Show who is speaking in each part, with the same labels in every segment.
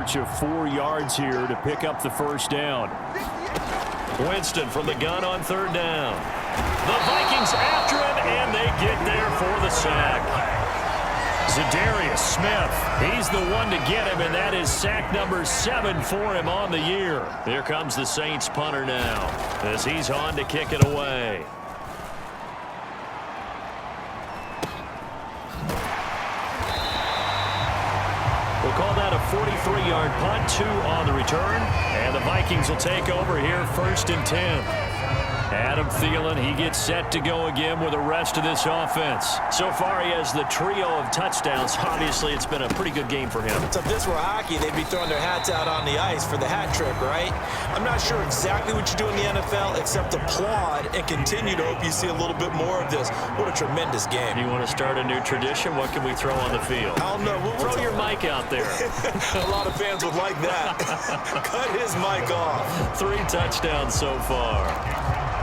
Speaker 1: Of 4 yards here to pick up the first down. Winston from the gun on third down. The Vikings after him, and they get there for the sack. Za'Darius Smith, he's the one to get him, and that is sack number 7 for him on the year. Here comes the Saints punter now as he's on to kick it away. We'll call that a 43-yard punt, 2 on the return, and the Vikings will take over here 1st and 10. Adam Thielen, he gets set to go again with the rest of this offense. So far, he has the trio of touchdowns. Obviously, it's been a pretty good game for him.
Speaker 2: So if this were hockey, they'd be throwing their hats out on the ice for the hat trick, right? I'm not sure exactly what you do in the NFL except applaud and continue to hope you see a little bit more of this. What a tremendous game.
Speaker 1: You want to start a new tradition? What can we throw on the field?
Speaker 2: I don't know.
Speaker 1: Throw your mic out there.
Speaker 2: A lot of fans would like that. Cut his mic off.
Speaker 1: 3 touchdowns so far.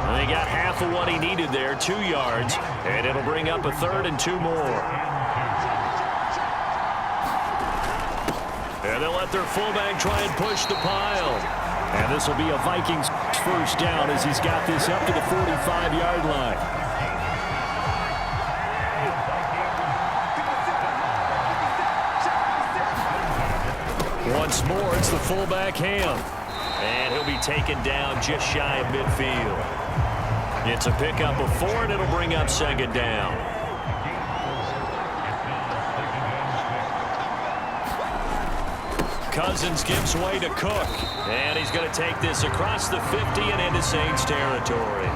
Speaker 1: They got half of what he needed there, 2 yards, and it'll bring up a 3rd and 2 more. And they'll let their fullback try and push the pile. And this will be a Vikings first down as he's got this up to the 45-yard line. Once more, it's the fullback Ham. And he'll be taken down just shy of midfield. It's a pickup of 4, and it'll bring up 2nd down. Cousins gives way to Cook. And he's going to take this across the 50 and into Saints territory.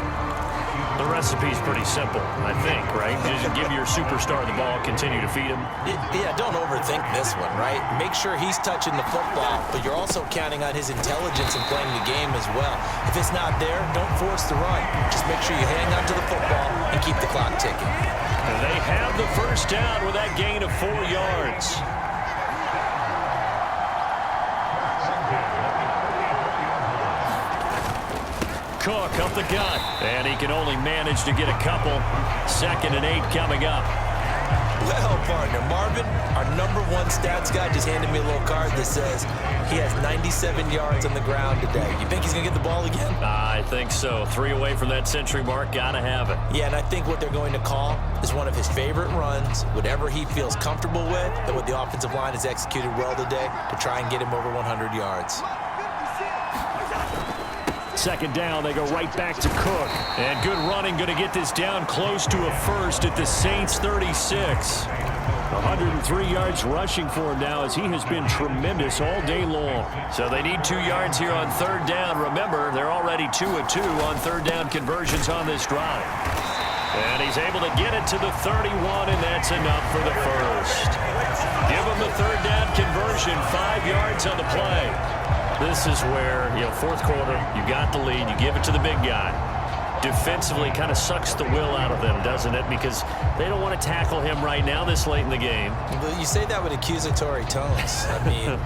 Speaker 1: The recipe's pretty simple, I think, right? Just give your superstar the ball, continue to feed him.
Speaker 2: Yeah, don't overthink this one, right? Make sure he's touching the football, but you're also counting on his intelligence in playing the game as well. If it's not there, don't force the run. Just make sure you hang on to the football and keep the clock ticking.
Speaker 1: And they have the first down with that gain of 4 yards. Cook up the gut, and he can only manage to get a couple. 2nd and 8 coming up.
Speaker 2: Well, partner, Marvin, our #1 stats guy just handed me a little card that says he has 97 yards on the ground today. You think he's going to get the ball again?
Speaker 1: I think so. 3 away from that century mark. Got to have it.
Speaker 2: Yeah, and I think what they're going to call is one of his favorite runs, whatever he feels comfortable with, and what the offensive line has executed well today to try and get him over 100 yards.
Speaker 1: 2nd down, they go right back to Cook. And good running, going to get this down close to a first at the Saints 36. 103 yards rushing for him now as he has been tremendous all day long. So they need 2 yards here on 3rd down. Remember, they're already 2 of 2 on 3rd down conversions on this drive. And he's able to get it to the 31, and that's enough for the first. Give him the 3rd down conversion, 5 yards on the play. This is where, 4th quarter, you got the lead, you give it to the big guy. Defensively kind of sucks the will out of them, doesn't it? Because they don't want to tackle him right now this late in the game.
Speaker 2: Well, you say that with accusatory tones. I mean,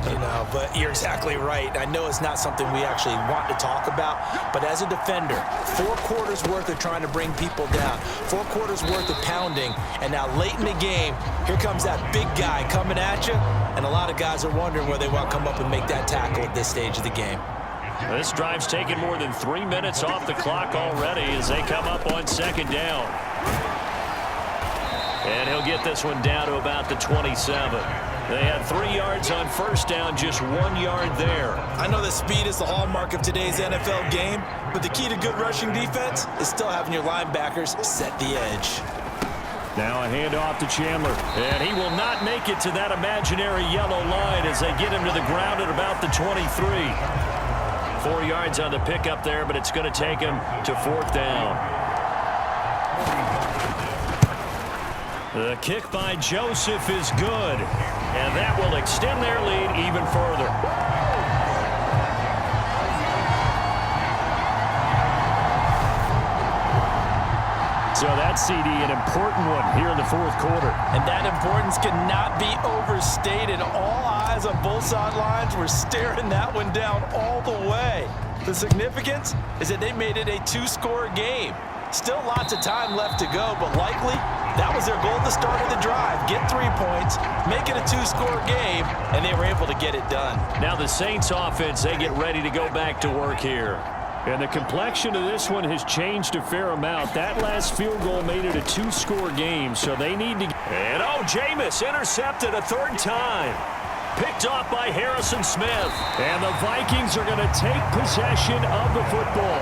Speaker 2: but you're exactly right. I know it's not something we actually want to talk about, but as a defender, 4 quarters worth of trying to bring people down, 4 quarters worth of pounding, and now late in the game, here comes that big guy coming at you, and a lot of guys are wondering where they want to come up and make that tackle at this stage of the game.
Speaker 1: This drive's taken more than 3 minutes off the clock already as they come up on 2nd down. And he'll get this one down to about the 27. They had 3 yards on 1st down, just 1 yard there.
Speaker 2: I know that speed is the hallmark of today's NFL game, but the key to good rushing defense is still having your linebackers set the edge.
Speaker 1: Now a handoff to Chandler, and he will not make it to that imaginary yellow line as they get him to the ground at about the 23. 4 yards on the pickup there, but it's going to take him to 4th down. The kick by Joseph is good, and that will extend their lead even further. So that CD, an important one here in the 4th quarter.
Speaker 2: And that importance cannot be overstated. All eyes on both sidelines were staring that one down all the way. The significance is that they made it a 2-score game. Still lots of time left to go, but likely That was their goal at the start of the drive. Get 3 points, make it a 2-score game, and they were able to get it done.
Speaker 1: Now the Saints offense, they get ready to go back to work here. And the complexion of this one has changed a fair amount. That last field goal made it a 2-score game, so they need to... And Jameis intercepted a 3rd time. Picked off by Harrison Smith. And the Vikings are going to take possession of the football.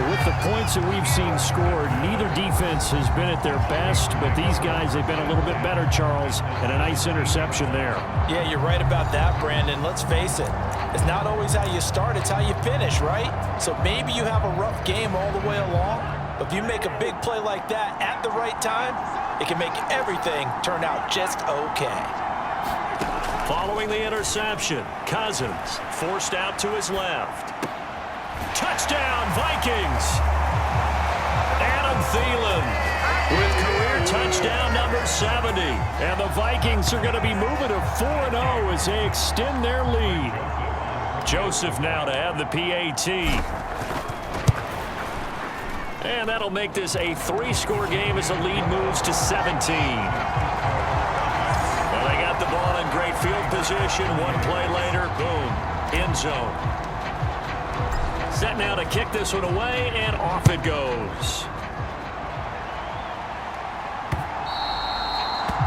Speaker 1: With the points that we've seen scored, neither defense has been at their best, but these guys, they've been a little bit better, Charles, and a nice interception there.
Speaker 2: Yeah, you're right about that, Brandon. Let's face it. It's not always how you start, it's how you finish, right? So maybe you have a rough game all the way along, but if you make a big play like that at the right time, it can make everything turn out just okay.
Speaker 1: Following the interception, Cousins forced out to his left. Touchdown, Vikings! Adam Thielen with career touchdown number 70. And the Vikings are going to be moving to 4-0 as they extend their lead. Joseph now to have the PAT. And that'll make this a 3-score game as the lead moves to 17. Well, they got the ball in great field position. One play later, boom, end zone. Set now to kick this one away, and off it goes.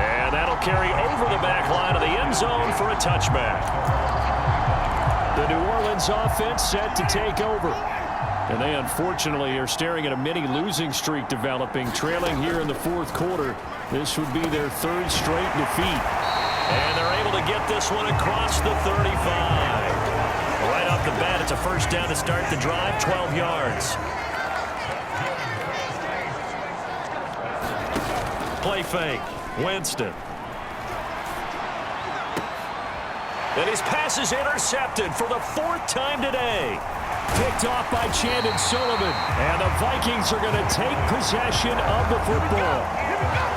Speaker 1: And that'll carry over the back line of the end zone for a touchback. The New Orleans offense set to take over. And they unfortunately are staring at a mini losing streak developing, trailing here in the 4th quarter. This would be their 3rd straight defeat. And they're able to get this one across the 35. Right off the bat, it's a 1st down to start the drive, 12 yards. Play fake, Winston. And his pass is intercepted for the 4th time today. Picked off by Chandon Sullivan. And the Vikings are going to take possession of the football.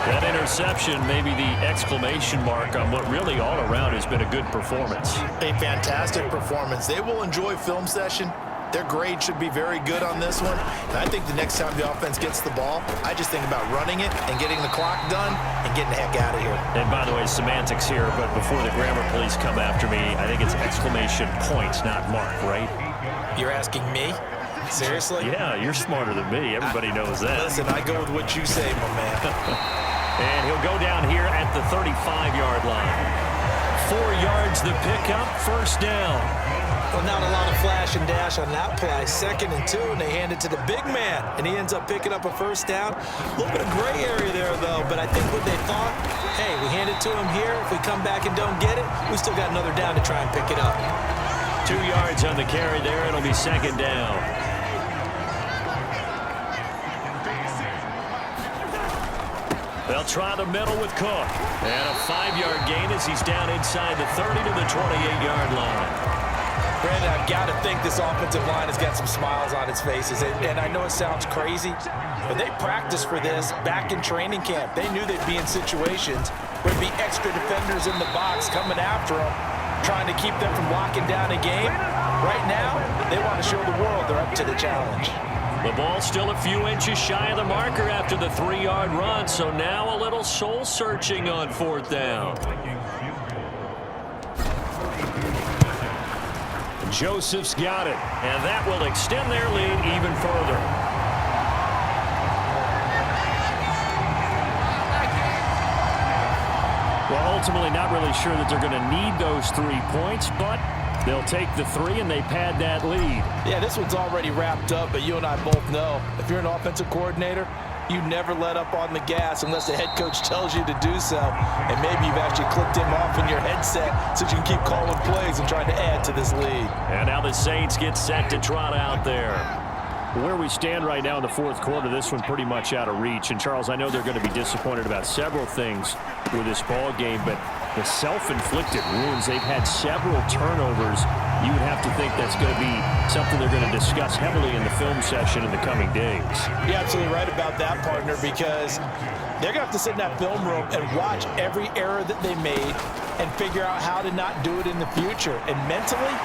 Speaker 1: That interception may be the exclamation mark on what really all around has been a good performance.
Speaker 3: A fantastic performance. They will enjoy film session. Their grade should be very good on this one. And I think the next time the offense gets the ball, I just think about running it and getting the clock done and getting the heck out of here.
Speaker 1: And by the way, semantics here, but before the grammar police come after me, I think it's exclamation points, not mark, right?
Speaker 2: You're asking me? Seriously?
Speaker 1: Yeah, you're smarter than me. Everybody knows that.
Speaker 2: Listen, I go with what you say, my man.
Speaker 1: And he'll go down here at the 35-yard line. 4 yards the pickup, 1st down.
Speaker 2: Well, not a lot of flash and dash on that play. 2nd and 2, and they hand it to the big man, and he ends up picking up a 1st down. A little bit of gray area there, though, but I think what they thought, hey, we hand it to him here. If we come back and don't get it, we still got another down to try and pick it up.
Speaker 1: 2 yards on the carry there. It'll be 2nd down. They'll try the middle with Cook. And a 5-yard gain as he's down inside the 30 to the 28-yard line.
Speaker 2: Brandon, I've got to think this offensive line has got some smiles on its faces. And I know it sounds crazy, but they practiced for this back in training camp. They knew they'd be in situations where there'd be extra defenders in the box coming after them, trying to keep them from locking down a game. Right now, they want to show the world they're up to the challenge.
Speaker 1: The ball still a few inches shy of the marker after the 3-yard run, so now a little soul-searching on 4th down. Joseph's got it, and that will extend their lead even further. Well, ultimately not really sure that they're going to need those 3 points, but they'll take the 3 and they pad that lead.
Speaker 2: Yeah, this one's already wrapped up, but you and I both know if you're an offensive coordinator, you never let up on the gas unless the head coach tells you to do so. And maybe you've actually clicked him off in your headset so you can keep calling plays and trying to add to this lead.
Speaker 1: And now the Saints get set to trot out there. Where we stand right now in the 4th quarter, this one pretty much out of reach. And, Charles, I know they're going to be disappointed about several things with this ball game, but the self-inflicted wounds, they've had several turnovers. You would have to think that's going to be something they're going to discuss heavily in the film session in the coming days.
Speaker 2: You're absolutely right about that, partner, because they're going to have to sit in that film room and watch every error that they made and figure out how to not do it in the future. And mentally,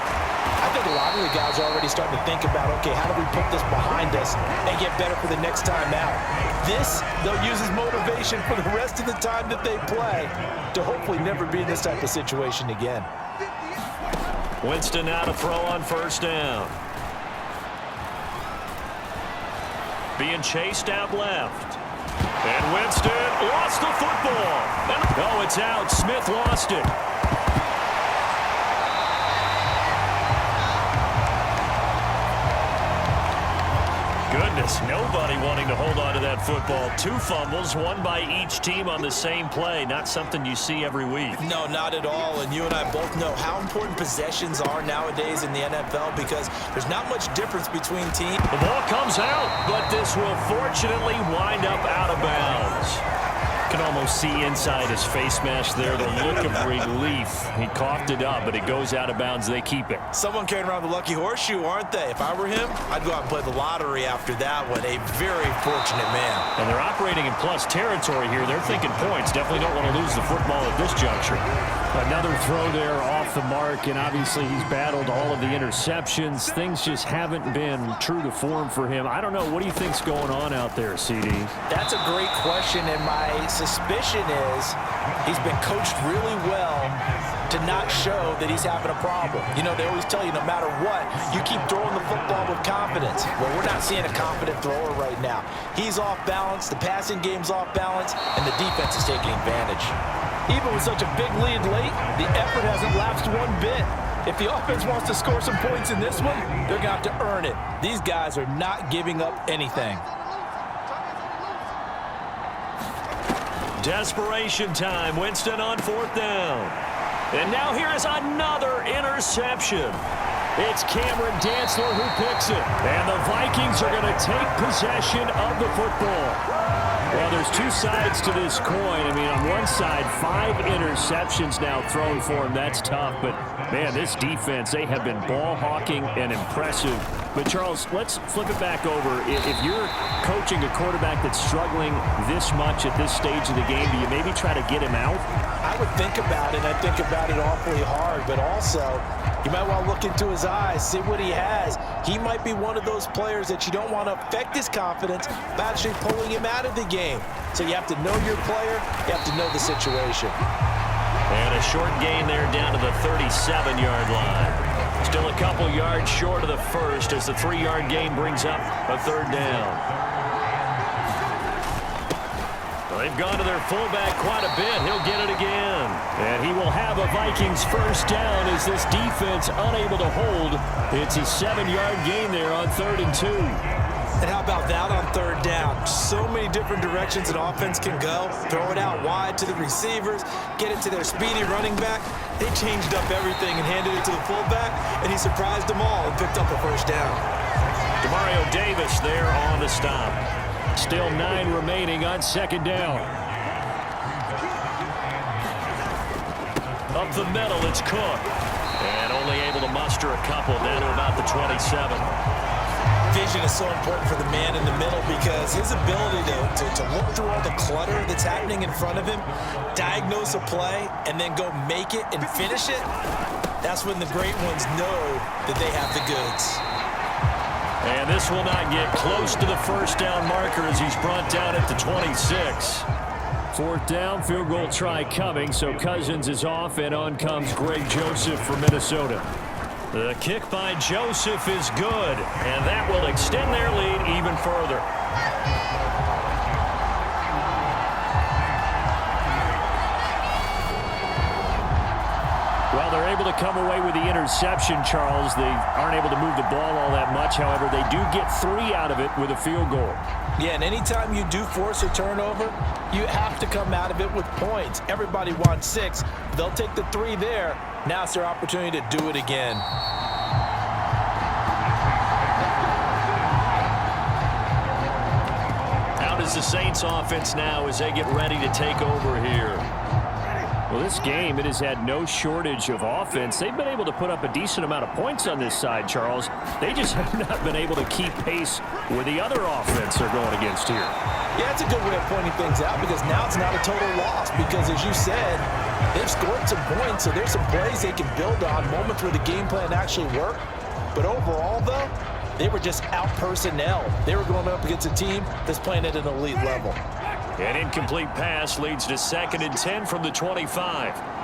Speaker 2: I think a lot of the guys are already starting to think about, okay, how do we put this behind us and get better for the next time out? This, they'll use as motivation for the rest of the time that they play to hopefully never be in this type of situation again.
Speaker 1: Winston now to throw on first down. Being chased out left. And Winston lost the football. Oh, it's out. Smith lost it. Goodness, nobody wanting to hold on to that football. 2 fumbles, one by each team on the same play. Not something you see every week.
Speaker 2: No, not at all. And you and I both know how important possessions are nowadays in the NFL because there's not much difference between teams.
Speaker 1: The ball comes out, but this will fortunately wind up out of bounds. You can almost see inside his face mask there the look of relief. He coughed it up, but it goes out of bounds. They keep it.
Speaker 2: Someone carrying around the lucky horseshoe, aren't they? If I were him, I'd go out and play the lottery after that one. A very fortunate man.
Speaker 1: And they're operating in plus territory here. They're thinking points. Definitely don't want to lose the football at this juncture. Another throw there off the mark, and obviously he's battled all of the interceptions. Things just haven't been true to form for him. I don't know. What do you think's going on out there, CD?
Speaker 2: That's a great question, and my suspicion is he's been coached really well to not show that he's having a problem. You know, they always tell you no matter what, you keep throwing the football with confidence. Well, we're not seeing a confident thrower right now. He's off balance, the passing game's off balance, and the defense is taking advantage. Even with such a big lead late, the effort hasn't lapsed one bit. If the offense wants to score some points in this one, they're going to have to earn it. These guys are not giving up anything.
Speaker 1: Desperation time. Winston on 4th down. And now here is another interception. It's Cameron Dantzler who picks it. And the Vikings are going to take possession of the football. Well, there's 2 sides to this coin. I mean, on one side, 5 interceptions now thrown for him. That's tough. But, man, this defense, they have been ball hawking and impressive. But, Charles, let's flip it back over. If you're coaching a quarterback that's struggling this much at this stage of the game, do you maybe try to get him out?
Speaker 2: I would think about it. I think about it awfully hard. But also, you might want to look into his eyes, see what he has. He might be one of those players that you don't want to affect his confidence by actually pulling him out of the game. So you have to know your player. You have to know the situation.
Speaker 1: And a short gain there down to the 37-yard line. Still a couple yards short of the first as the 3-yard gain brings up a 3rd down. They've gone to their fullback quite a bit. He'll get it again. And he will have a Vikings first down as this defense unable to hold. It's a 7-yard gain there on 3rd and 2.
Speaker 2: And how about that on 3rd down? So many different directions an offense can go. Throw it out wide to the receivers, get it to their speedy running back. They changed up everything and handed it to the fullback, and he surprised them all and picked up a first down.
Speaker 1: Demario Davis there on the stop. Still 9 remaining on 2nd down. Up the middle, it's Cook. And only able to muster a couple down to about the 27.
Speaker 2: Vision is so important for the man in the middle because his ability to look through all the clutter that's happening in front of him, diagnose a play, and then go make it and finish it, that's when the great ones know that they have the goods.
Speaker 1: And this will not get close to the first down marker as he's brought down at the 26. 4th down, field goal try coming, so Cousins is off, and on comes Greg Joseph from Minnesota. The kick by Joseph is good, and that will extend their lead even further. Well, they're able to come away with the interception, Charles. They aren't able to move the ball all that much. However, they do get 3 out of it with a field goal.
Speaker 2: Yeah, and anytime you do force a turnover, you have to come out of it with points. Everybody wants 6. They'll take the 3 there. Now it's their opportunity to do it again.
Speaker 1: Out is the Saints offense now as they get ready to take over here. Well, this game, it has had no shortage of offense. They've been able to put up a decent amount of points on this side, Charles. They just have not been able to keep pace with the other offense they're going against here.
Speaker 2: Yeah, it's a good way of pointing things out because now it's not a total loss because, as you said, They've scored some points, so there's some plays they can build on, moments where the game plan actually worked. But overall, though, they were just out-personnel. They were going up against a team that's playing at an elite level.
Speaker 1: An incomplete pass leads to 2nd and 10 from the 25.